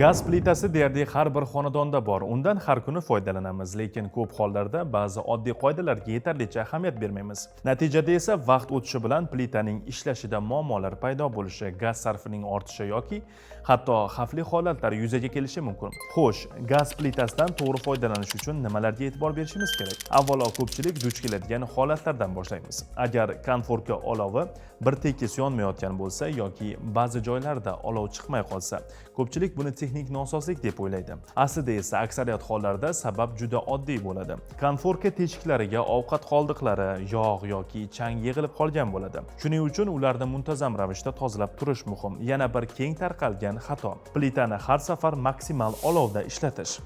Gaz plitasi deyarli har bir xonadonda bor. Undan har kuni foydalanamiz, lekin ko'p hollarda ba'zi oddiy qoidalarga yetarlicha ahamiyat bermaymiz. Natijada esa vaqt o'tishi bilan plitaning ishlashida muammolar paydo bo'lishi, gaz sarfining ortishi yoki hatto xavfli holatlar yuzaga kelishi mumkin. Xo'sh, gaz plitasidan to'g'ri foydalanish uchun nimalarga e'tibor berishimiz kerak? Avvalo, ko'pchilik duch keladigan holatlardan boshlaymiz. Agar konforka olovi bir tekis yonmayotgan bo'lsa yoki ba'zi joylarda olov chiqmay qolsa, ko'pchilik buni texnik nosozlik deb o'ylaydi. Aslida esa aksariyat hollarda sabab juda oddiy bo'ladi. Konforka teshiklariga ovqat qoldiqlari, yog' yoki chang yig'ilib qolgan bo'ladi. Shuning uchun ularni muntazam ravishda tozalab turish muhim. Yana bir keng tarqalgan xato: plitani har safar maksimal olovda ishlatish.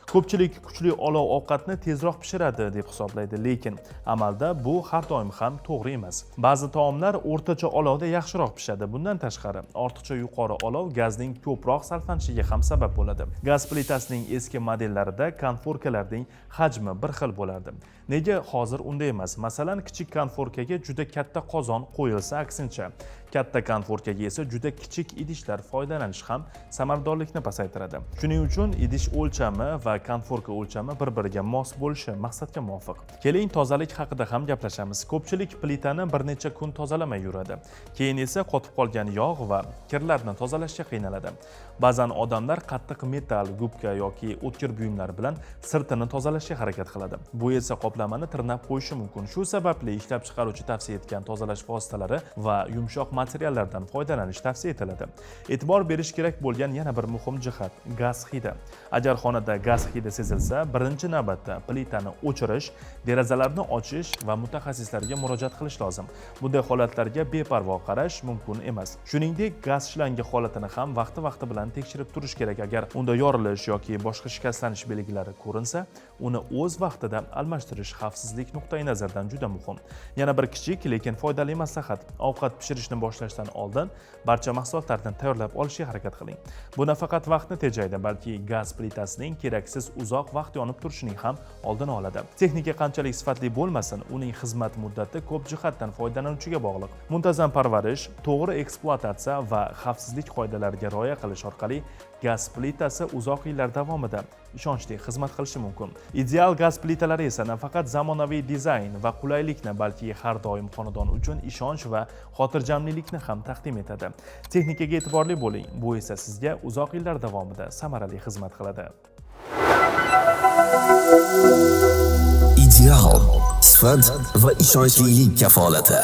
Ko'pchilik kuchli olov ovqatni tezroq pishiradi deb hisoblaydi, lekin amalda bu har doim ham to'g'ri emas. Ba'zi taomlar o'rtacha olovda yaxshiroq pishadi. Bundan tashqari, ortiqcha yuqori olov gazning ko'proq sarflanishiga ham sabab bo'ladi. Gaz plitasining eski modellarida konforkalarning hajmi bir xil bo'lardi. Nega hozir unday emas? Masalan, kichik konforkaga juda katta qozon qo'yilsa, aksincha, katta konforkaga esa juda kichik idishlar foydalanish ham samaradorlikni pasaytiradi. Shuning uchun idish o'lchami va konforka o'lchami bir-biriga mos bo'lishi maqsadga muvofiq. Keling, tozalik haqida ham gaplashamiz. Ko'pchilik plitani bir necha kun tozalamay yuradi. Keyin esa qotib qolgan yog' va kirlarni tozalashga qiynaladi. Ba'zan odamlar qattiq metall, gubka yoki o'tkir buyumlar bilan sirtini tozalashga harakat qiladi. Bu esa qoplamani tirnab qo'yishi mumkin. Shu sababli ishlab chiqaruvchi tavsiya etgan tozalash vositalari va yumshoq materiallardan foydalanish tavsiya etiladi. E'tibor berish kerak bo'lgan yana bir muhim jihat: gaz hidi. Agar xonada gaz hidi sezilsa, birinchi navbatda plitani o'chirish, derazalarni ochish va mutaxassislarga murojaat qilish lozim. Bunday holatlarga beparvo qarash mumkin emas. Shuningdek, gaz shlangi holatini ham vaqti-vaqti bilan tekshirib turish kerak. Agar unda yorilish yoki boshqa shikastlanish belgilari ko'rinsa, uni o'z vaqtida almashtirish xavfsizlik nuqtai nazaridan juda muhim. Yana bir kichik lekin foydali maslahat: ovqat pishirishni boshlashdan oldin barcha mahsulotlarni tayyorlab olishga harakat qiling. Bu nafaqat vaqtni tejaydi, balki gaz plitasining keraksiz uzoq vaqt yonib turishining ham oldini oladi. Texnika qanchalik sifatli bo'lmasin, uning xizmat muddati ko'p jihatdan foydalanuvchiga bog'liq. Muntazam parvarish, to'g'ri ekspluatatsiya va xavfsizlik qoidalariga rioya qilish orqali gaz plitasi uzoq yillar davomida ishonchli xizmat qilishi mumkin. Ideal gaz plitalari esa nafaqat zamonaviy dizayn va qulaylikni, balki har doim xonadon uchun ishonch va xotirjamlikni ham taqdim etadi. Texnikaga e'tiborli bo'ling. Bu esa sizga uzoq yillar davomida samarali xizmat qiladi. Ideal sifat va ishonchlilik kafolati.